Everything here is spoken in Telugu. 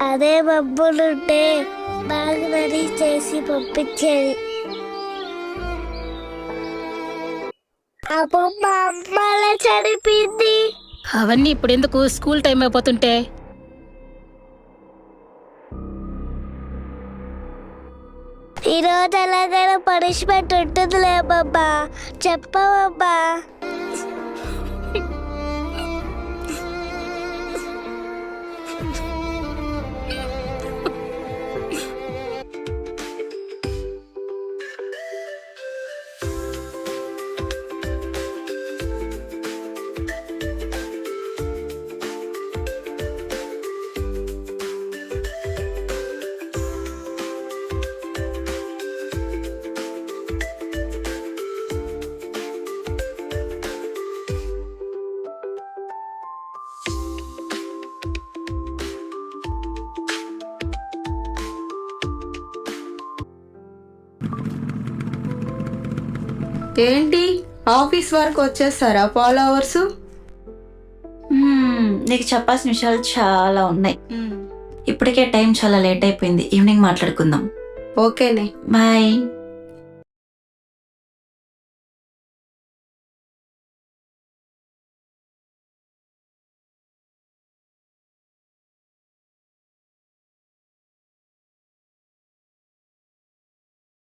అదే మబ్బులుంటే బాగా రెడీ చేసి పంపించేది. అప్పుడు మా అమ్మ అలా చనిపోయింది. అవన్నీ ఇప్పుడు ఎందుకు, స్కూల్ టైం అయిపోతుంటే. ఈరోజు ఎలాగైనా పనిష్మెంట్ ఉంటుందిలే అమ్మమ్మా, చెప్పవమ్మా. ఏంటి ఆఫీస్ వరకు వచ్చేస్తారా ఫాలోవర్స్? నీకు చెప్పాల్సిన విషయాలు చాలా ఉన్నాయి. ఇప్పటికే టైం చాలా లేట్ అయిపోయింది. ఈవినింగ్ మాట్లాడుకుందాం. ఓకేనే, బాయ్.